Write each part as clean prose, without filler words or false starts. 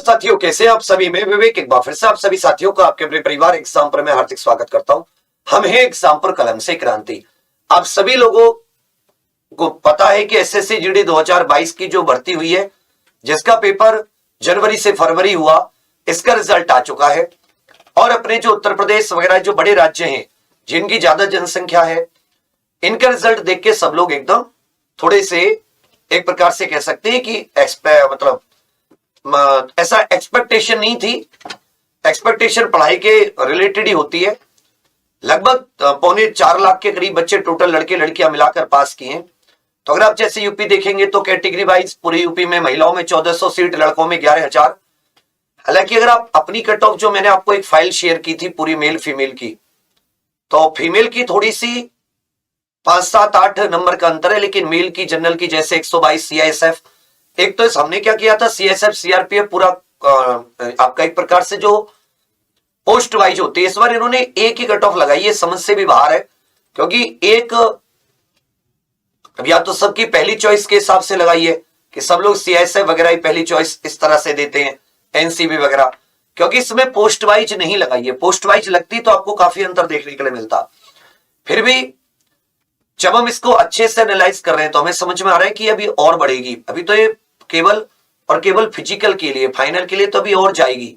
साथियों, कैसे हैं आप सभी? मैं विवेक एक बार फिर से आप सभी साथियों को आपके अपने परिवार एग्जाम पर मैं हार्दिक स्वागत करता हूं। हम हैं एग्जाम पर कलम से क्रांति। आप सभी लोगों को पता है कि एसएससी जीडी 2022 की जो भर्ती हुई है, जिसका पेपर जनवरी से फरवरी हुआ, इसका रिजल्ट आ चुका है। और अपने जो उत्तर प्रदेश वगैरह जो बड़े राज्य हैं, जिनकी ज्यादा जनसंख्या है, इनका रिजल्ट देख के सब लोग एकदम थोड़े से एक प्रकार से कह सकते हैं कि मतलब ऐसा एक्सपेक्टेशन नहीं थी। एक्सपेक्टेशन पढ़ाई के रिलेटेड ही होती है। लगभग 4.25 लाख के करीब बच्चे टोटल लड़के लड़कियां मिलाकर पास किए हैं। तो अगर आप जैसे यूपी देखेंगे तो कैटेगरी वाइज पूरे यूपी में महिलाओं में 1400 सीट, लड़कों में 11,000। हालांकि अगर आप अपनी कट ऑफ, जो मैंने आपको एक फाइल शेयर की थी पूरी मेल फीमेल की, तो फीमेल की थोड़ी सी 5, 7, 8 नंबर का अंतर है, लेकिन मेल की जनरल की जैसे 122 सीआईएसएफ, एक तो हमने क्या किया था, सीएसएफ सीआरपीएफ पूरा आपका एक प्रकार से जो पोस्ट वाइज होती है, इस बार इन्होंने एक ही कट ऑफ लगाई है। समझ से भी बाहर है, क्योंकि एक या तो सबकी पहली चॉइस के हिसाब से लगाई है कि सब लोग सीएसएफ वगैरह ही पहली चॉइस इस तरह से देते हैं, एनसीबी वगैरह, क्योंकि इसमें पोस्ट वाइज नहीं लगाई है। पोस्ट वाइज लगती तो आपको काफी अंतर देखने के लिए मिलता। फिर भी जब हम इसको अच्छे से एनालाइज कर रहे हैं तो हमें समझ में आ रहा है कि अभी और बढ़ेगी। अभी तो ये केवल और केवल फिजिकल के लिए, फाइनल के लिए तो अभी और जाएगी।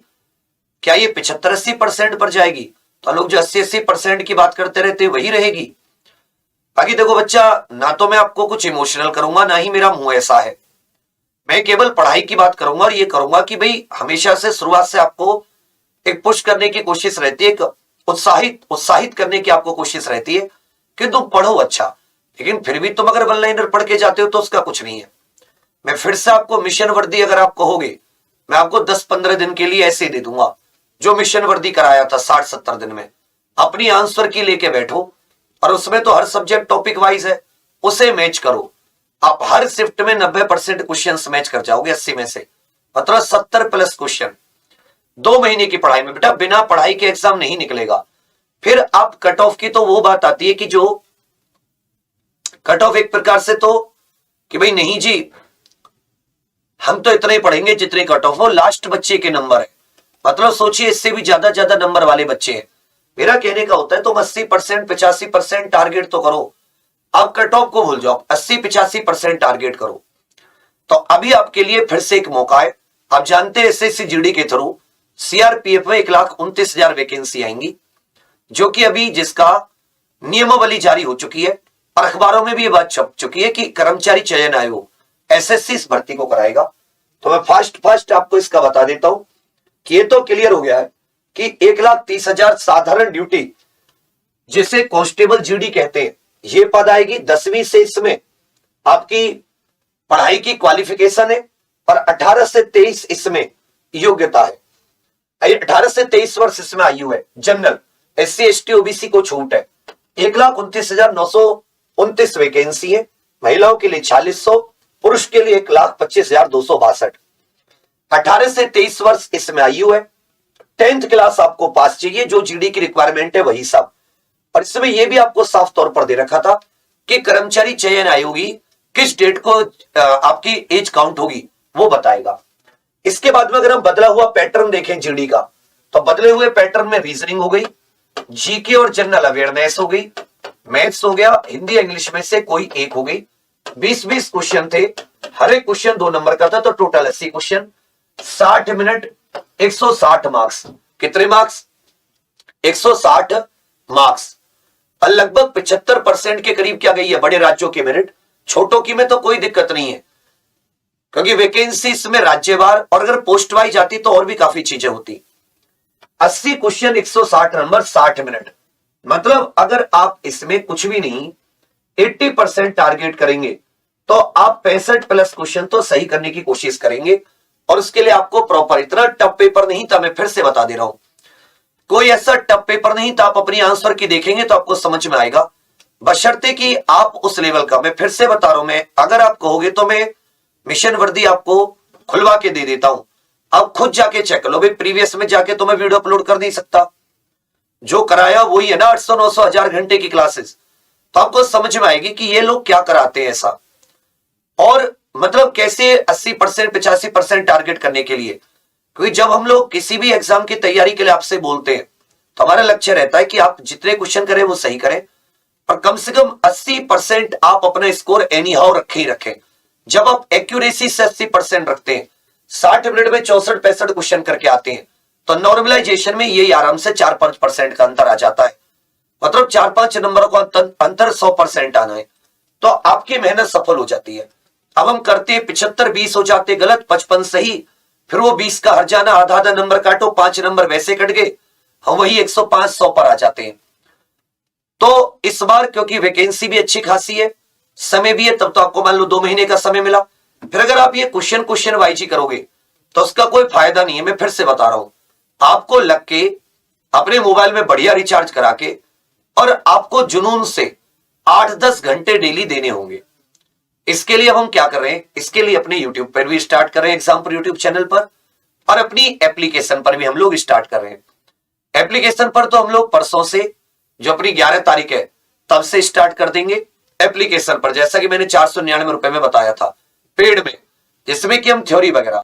क्या ये 75-80% पर जाएगी? तो लोग जो 80-80% की बात करते रहते वही रहेगी। बाकी देखो बच्चा, ना तो मैं आपको कुछ इमोशनल करूंगा, ना ही मेरा मुंह ऐसा है। मैं केवल पढ़ाई की बात करूंगा और ये करूंगा कि भाई हमेशा से शुरुआत से आपको एक पुश करने की कोशिश रहती है, एक उत्साहित करने की आपको कोशिश रहती है कि तुम पढ़ो अच्छा। लेकिन फिर भी तुम अगर वन लाइनर पढ़ के जाते हो तो उसका कुछ नहीं है। मैं फिर से आपको मिशन वर्दी, अगर आप कहोगे, मैं आपको 10-15 दिन के लिए ऐसे दे दूंगा जो मिशन वर्दी कराया था 60-70 दिन में। अपनी आंसर की लेके बैठो, और उसमें तो हर सब्जेक्ट टॉपिक वाइज है, उसे मैच करो। आप हर शिफ्ट में 90% क्वेश्चन मैच कर जाओगे 80 में से, मतलब 70+ क्वेश्चन 2 महीने की पढ़ाई में। बेटा बिना पढ़ाई के एग्जाम नहीं निकलेगा। फिर आप कट ऑफ की तो वो बात आती है कि जो कट ऑफ एक प्रकार से तो कि भाई नहीं जी, हम तो इतने ही पढ़ेंगे जितने कट ऑफ हो, लास्ट बच्चे के नंबर है। मतलब सोचिए, इससे भी ज्यादा नंबर वाले बच्चे हैं। मेरा कहने का होता है तुम 80%, 85% टारगेट तो करो। आप कट ऑफ को भूल जाओ, 80-85% टारगेट करो। तो अभी आपके लिए फिर से एक मौका है। आप जानते हैं एसएससी जीडी के थ्रू सीआरपीएफ में 1,29,000 वैकेंसी आएंगी, जो कि अभी जिसका नियमावली जारी हो चुकी है और अखबारों में भी ये बात छप चुकी है कि कर्मचारी चयन आयोग एसएससी इस भर्ती को कराएगा। तो मैं फास्ट आपको इसका बता देता हूं कि ये तो क्लियर हो गया है कि 1,30,000 साधारण ड्यूटी, जिसे कांस्टेबल जीडी कहते हैं, ये पद आएगी। 10वीं से इसमें आपकी पढ़ाई की क्वालिफिकेशन है और 18 से 23 इसमें योग्यता है। 18 से 23 वर्ष इसमें आयु है। जनरल, एससी एसटी ओबीसी को छूट है। 1,29,929 वैकेंसी है। महिलाओं के लिए 4600, पुरुष के लिए 1,25,262। 18 से 23 वर्ष इसमें आयु है। 10th क्लास आपको पास चाहिए, जो जीडी की रिक्वायरमेंट है वही सब। और इसमें यह भी आपको साफ तौर पर दे रखा था कि कर्मचारी चयन आयोगी किस डेट को आपकी एज काउंट होगी वो बताएगा। इसके बाद में अगर हम बदला हुआ पैटर्न देखें जीडी का, तो बदले हुए पैटर्न में रीजनिंग हो गई, जीके और जनरल अवेयरनेस हो गई, मैथ्स हो गया, हिंदी इंग्लिश में से कोई एक हो गई। 20-20 क्वेश्चन थे, हर एक क्वेश्चन 2 नंबर का था, तो टोटल 80 क्वेश्चन, 60 मिनट, 160 मार्क्स। कितने मार्क्स? 160 मार्क्स। और लगभग 75% के करीब क्या गई है बड़े राज्यों की मेरिट। छोटों की में तो कोई दिक्कत नहीं है, क्योंकि वैकेंसी में राज्यवार, और अगर पोस्ट वाइज आती तो और भी काफी चीजें होती। 80 क्वेश्चन, 160 नंबर, 60 मिनट। मतलब अगर आप इसमें कुछ भी नहीं 80% टारगेट करेंगे तो आप 65+ क्वेश्चन तो सही करने की कोशिश करेंगे। और उसके लिए आपको प्रॉपर, इतना टफ पेपर नहीं था, मैं फिर से बता दे रहा हूं, कोई ऐसा टफ पेपर नहीं था। आप अपनी आंसर की देखेंगे तो आपको समझ में आएगा, बशर्ते कि आप उस लेवल का, मैं फिर से बता रहा हूं, मैं अगर आप कहोगे तो मैं मिशन वर्दी आपको खुलवा के दे देता हूं। आप खुद जाके चेक लो भाई, प्रीवियस में जाके तो मैं वीडियो अपलोड कर नहीं सकता। जो कराया वही है ना, 800, 900, 1000 घंटे की क्लासेस। तो आपको समझ में आएगी कि ये लोग क्या कराते हैं ऐसा, और मतलब कैसे 80%, 85% टारगेट करने के लिए क्योंकि जब हम लोग किसी भी एग्जाम की तैयारी के लिए आपसे बोलते हैं तो हमारा लक्ष्य रहता है कि आप जितने क्वेश्चन करें वो सही करें और कम से कम 80% आप अपना स्कोर एनी हाउ रखे ही रखें। जब आप एक्यूरेसी से 80% रखते हैं, 60 मिनट में 64-65 क्वेश्चन करके आते हैं, तो नॉर्मलाइजेशन में यही आराम से 4-5% का अंतर आ जाता है। मतलब 4-5 नंबरों का अंतर 100% आना है, तो आपकी मेहनत सफल हो जाती है। अब हम करते हैं 75-20 हो जाते गलत, 55 सही, फिर वो 20 का हर जाना, आधा आधा नंबर काटो, 5 नंबर वैसे कट गए, हम वही 105-100 पर आ जाते हैं। तो इस बार क्योंकि वैकेंसी भी अच्छी खासी है, समय भी है, तब तो आपको मान लो 2 महीने का समय मिला। फिर अगर आप ये क्वेश्चन वाइज ही करोगे तो उसका कोई फायदा नहीं है। मैं फिर से बता रहा हूं, आपको लग के अपने मोबाइल में बढ़िया रिचार्ज करा के और आपको जुनून से 8-10 घंटे डेली देने होंगे। इसके लिए अब हम क्या कर रहे हैं, इसके लिए अपने YouTube पर भी स्टार्ट कर रहे हैं, एग्जाम्पल YouTube चैनल पर, और अपनी एप्लीकेशन पर भी हम लोग स्टार्ट कर रहे हैं। एप्लीकेशन पर तो हम लोग परसों से, जो अपनी 11 तारीख है तब से स्टार्ट कर देंगे। एप्लीकेशन पर जैसा कि मैंने 499 रुपए में बताया था पेड में, जिसमें कि हम थ्योरी वगैरह